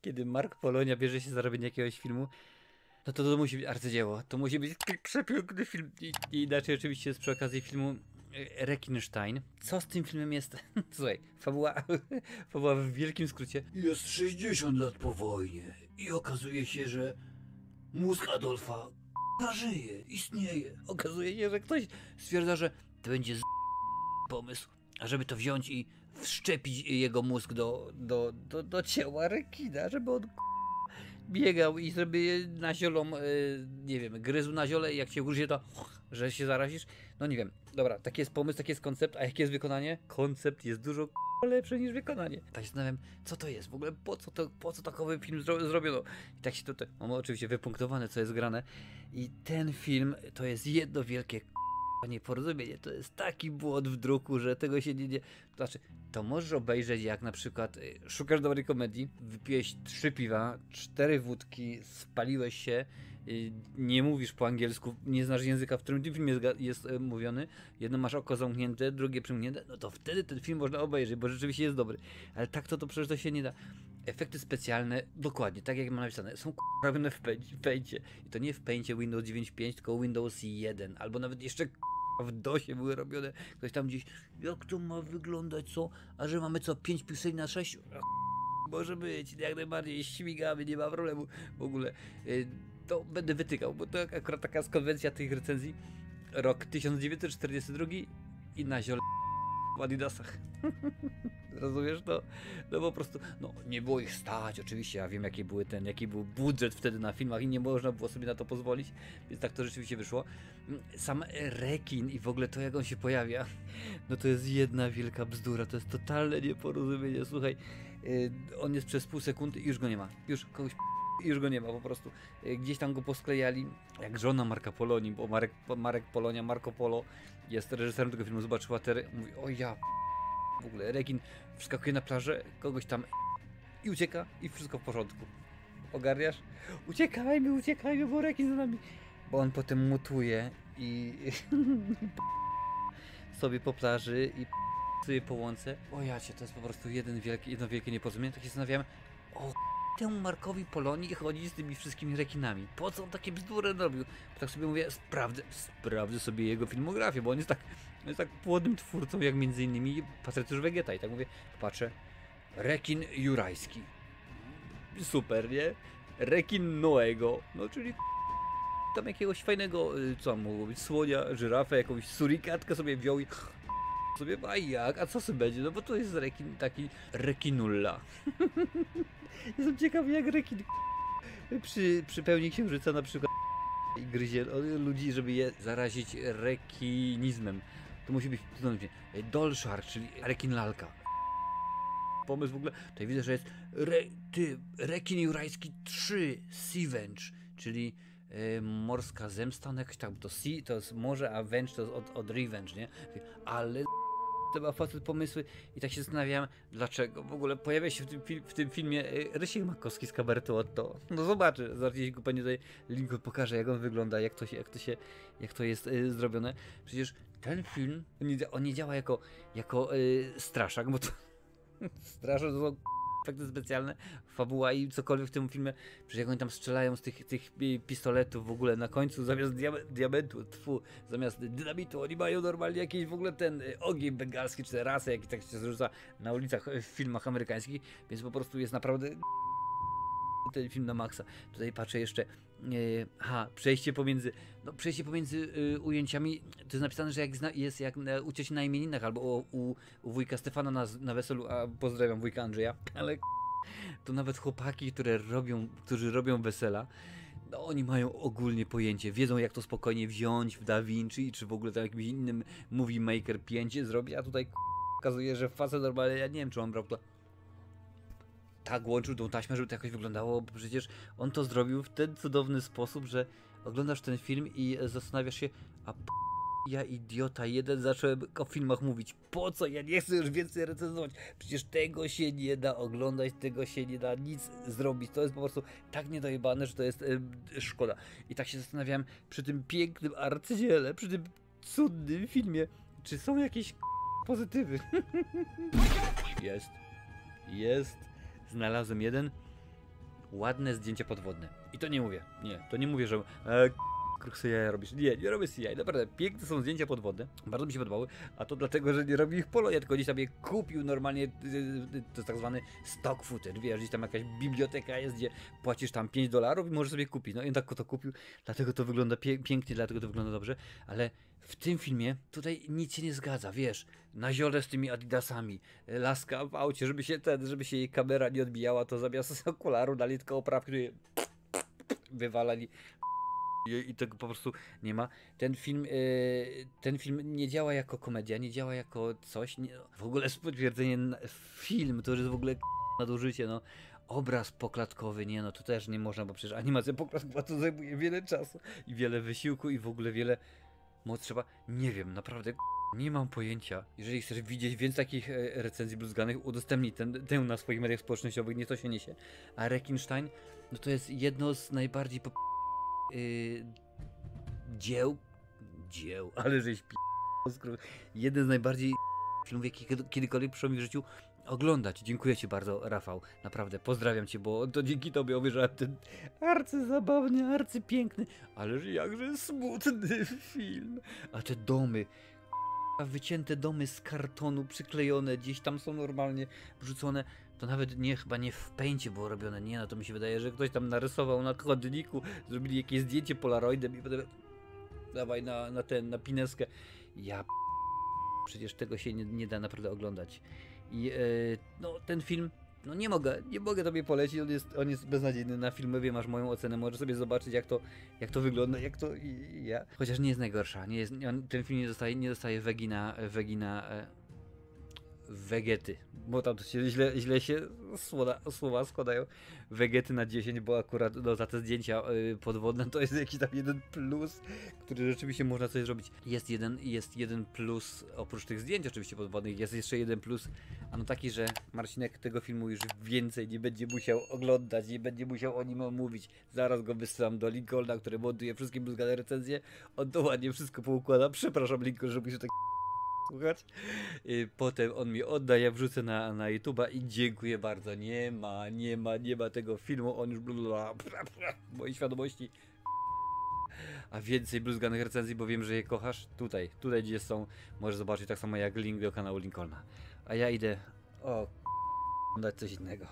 Kiedy Mark Polonia bierze się za robienie jakiegoś filmu, no to musi być arcydzieło. To musi być przepiękny film. I inaczej oczywiście jest przy okazji filmu Rekinstein. Co z tym filmem jest? Słuchaj, fabuła w wielkim skrócie. Jest 60 lat po wojnie i okazuje się, że mózg Adolfa żyje, istnieje. Okazuje się, że ktoś stwierdza, że to będzie pomysł, ażeby to wziąć i wszczepić jego mózg do ciała rekina, żeby on biegał i żeby naziolą, nie wiem, gryzł na ziole i jak się ugryzie, to że się zarazisz. No nie wiem. Dobra, taki jest pomysł, taki jest koncept, a jakie jest wykonanie? Koncept jest dużo lepsze niż wykonanie. Tak się zastanawiam, co to jest? W ogóle po co takowy film zrobiono? I tak się tutaj, mamy oczywiście wypunktowane, co jest grane. I ten film to jest jedno wielkie nieporozumienie. To jest taki błąd w druku, że tego się nie... To znaczy, to możesz obejrzeć jak na przykład szukasz dobrej komedii, wypiłeś 3 piwa, 4 wódki, spaliłeś się, nie mówisz po angielsku, nie znasz języka, w którym ten film jest mówiony, jedno masz oko zamknięte, drugie przymknięte, no to wtedy ten film można obejrzeć, bo rzeczywiście jest dobry. Ale tak to przecież to się nie da. Efekty specjalne, dokładnie, tak jak mam napisane, są robione w Paincie. I to nie w Paincie Windows 9.5, tylko Windows 1, albo nawet jeszcze w DOSie były robione. Ktoś tam gdzieś, jak to ma wyglądać, co? A że mamy co, 5 pikseli na 6? Może być, jak najbardziej, śmigamy, nie ma problemu w ogóle. To będę wytykał, bo to akurat taka jest konwencja tych recenzji. Rok 1942 i na ziole w Adidasach. Rozumiesz to? No po prostu, no nie było ich stać, oczywiście, ja wiem jaki był budżet wtedy na filmach i nie można było sobie na to pozwolić, więc tak to rzeczywiście wyszło. Sam rekin i w ogóle to jak on się pojawia, no to jest jedna wielka bzdura, to jest totalne nieporozumienie, słuchaj, on jest przez pół sekundy i już go nie ma, już go nie ma po prostu. Gdzieś tam go posklejali, jak żona Marka Polonii, bo Marek Polonia, Marco Polo jest reżyserem tego filmu, zobaczyła mówi, o ja w ogóle rekin wskakuje na plażę, kogoś tam i ucieka i wszystko w porządku. Ogarniasz? Uciekajmy, bo rekin za nami. Bo on potem mutuje i sobie po plaży i sobie po łące. O jacie, to jest po prostu jedno wielkie nieporozumienie. Tak się zastanawiałem, o temu Markowi Polonii chodzi z tymi wszystkimi rekinami. Po co on takie bzdury robił? Bo tak sobie mówię, sprawdzę sobie jego filmografię, bo on jest tak płodnym twórcą, jak między innymi Patrycjusz Wegeta. I tak mówię, patrzę, rekin jurajski. Super, nie? Rekin Noego. No czyli tam jakiegoś fajnego, co mogło być, słonia, żyrafę, jakąś surikatkę sobie wziął i sobie, a jak? A co sobie będzie? No bo to jest rekin, taki rekinulla. Jestem ciekawy jak rekin przy pełni księżyca na przykład i gryzie ludzi, żeby je zarazić rekinizmem. To musi być Dolszar, czyli rekin lalka. Pomysł w ogóle, tutaj widzę, że jest rekin jurajski 3 Seavenge, czyli morska zemsta, no jakoś tak, bo to sea to jest morze, a venge to jest od revenge, nie? Ale to ma facet pomysły i tak się zastanawiałem, dlaczego w ogóle pojawia się w tym filmie Rysiek Makowski z kabaretu Otto. No zobaczy, zaraz go pani tutaj linku pokaże, jak on wygląda, jak to jest zrobione. Przecież ten film, on nie działa jako straszak, bo to straszak to są efekty specjalne, fabuła i cokolwiek w tym filmie, przecież jak oni tam strzelają z tych pistoletów w ogóle na końcu, zamiast diamentu, zamiast dynamitu, oni mają normalnie jakiś w ogóle ten ogień bengalski, czy rasę, jaki tak się zrzuca na ulicach w filmach amerykańskich, więc po prostu jest naprawdę ten film na maksa. Tutaj patrzę jeszcze, przejście pomiędzy ujęciami, to jest napisane, że jest jak u cioci na imieninach, albo u wujka Stefana na weselu, a pozdrawiam wujka Andrzeja, ale to nawet chłopaki, którzy robią wesela, no oni mają ogólnie pojęcie, wiedzą jak to spokojnie wziąć w Da Vinci, czy w ogóle tam jakimś innym Movie Maker 5 zrobić, a tutaj okazuje, że facet normalnie, ja nie wiem czy on brał to tak łączył tą taśmę, żeby to jakoś wyglądało, bo przecież on to zrobił w ten cudowny sposób, że oglądasz ten film i zastanawiasz się, a ja idiota jeden zacząłem o filmach mówić, po co, ja nie chcę już więcej recenzować, przecież tego się nie da oglądać, tego się nie da nic zrobić, to jest po prostu tak niedojebane, że to jest szkoda. I tak się zastanawiałem przy tym pięknym arcydziele, przy tym cudnym filmie, czy są jakieś pozytywy? Jest. Znalazłem jeden. ładne zdjęcia podwodne. I to nie mówię, to nie mówię, że CJ robisz. Nie robię CJ, naprawdę piękne są zdjęcia podwodne, bardzo mi się podobały, a to dlatego, że nie robi ich Polonia, tylko gdzieś sobie kupił normalnie, to jest tak zwany stock footage, wiesz, gdzieś tam jakaś biblioteka jest, gdzie płacisz tam $5 i możesz sobie kupić, no i tak to kupił, dlatego to wygląda pięknie, dlatego to wygląda dobrze, ale w tym filmie tutaj nic się nie zgadza, wiesz, na ziole z tymi adidasami, laska w aucie, żeby się jej kamera nie odbijała, to zamiast okularu dali tylko oprawki, które wywalali i tego po prostu nie ma. Ten film nie działa jako komedia, nie działa jako coś, w ogóle potwierdzenie, film to już jest w ogóle nadużycie, no. Obraz poklatkowy, to też nie można, bo przecież animacja poklatkowa to zajmuje wiele czasu i wiele wysiłku i w ogóle wiele moc trzeba, nie wiem, naprawdę nie mam pojęcia. Jeżeli chcesz widzieć więcej takich recenzji bluzganych, udostępnij tę na swoich mediach społecznościowych, nie to się niesie. A Rekinstein, no to jest jedno z najbardziej dzieł, ale żeś jeden z najbardziej filmów, jaki kiedykolwiek przyszło mi w życiu oglądać. Dziękuję ci bardzo, Rafał, naprawdę, pozdrawiam cię, bo to dzięki tobie obejrzałem ten arcyzabawny, arcypiękny, ależ jakże smutny film. A te domy, wycięte domy z kartonu, przyklejone, gdzieś tam są normalnie wrzucone. To nawet chyba nie w pęcie było robione, to mi się wydaje, że ktoś tam narysował na chodniku, zrobili jakieś zdjęcie polaroidem i potem dawaj na pineskę. Przecież tego się nie da naprawdę oglądać. I ten film, nie mogę tobie polecić, on jest beznadziejny. Na filmowie masz moją ocenę, możesz sobie zobaczyć jak to wygląda, ja. Chociaż nie jest najgorsza, ten film nie dostaje Wegety, bo tam to się źle się słowa składają. Wegety na 10, bo akurat za te zdjęcia podwodne to jest jakiś tam jeden plus, który rzeczywiście można coś zrobić. Jest jeden plus, oprócz tych zdjęć oczywiście podwodnych, jest jeszcze jeden plus, taki, że Marcinek tego filmu już więcej nie będzie musiał oglądać, nie będzie musiał o nim mówić. Zaraz go wysyłam do Lincolna, który montuje wszystkie bluzgane recenzje, on to ładnie wszystko poukłada. Przepraszam, Lincoln, żeby się tak słuchać. Potem on mi odda, ja wrzucę na YouTube'a i dziękuję bardzo. Nie ma tego filmu, on już w mojej świadomości. A więcej bluzganych recenzji, bo wiem, że je kochasz. Tutaj gdzie są, możesz zobaczyć tak samo jak link do kanału Lincolna. A ja idę oglądać coś innego.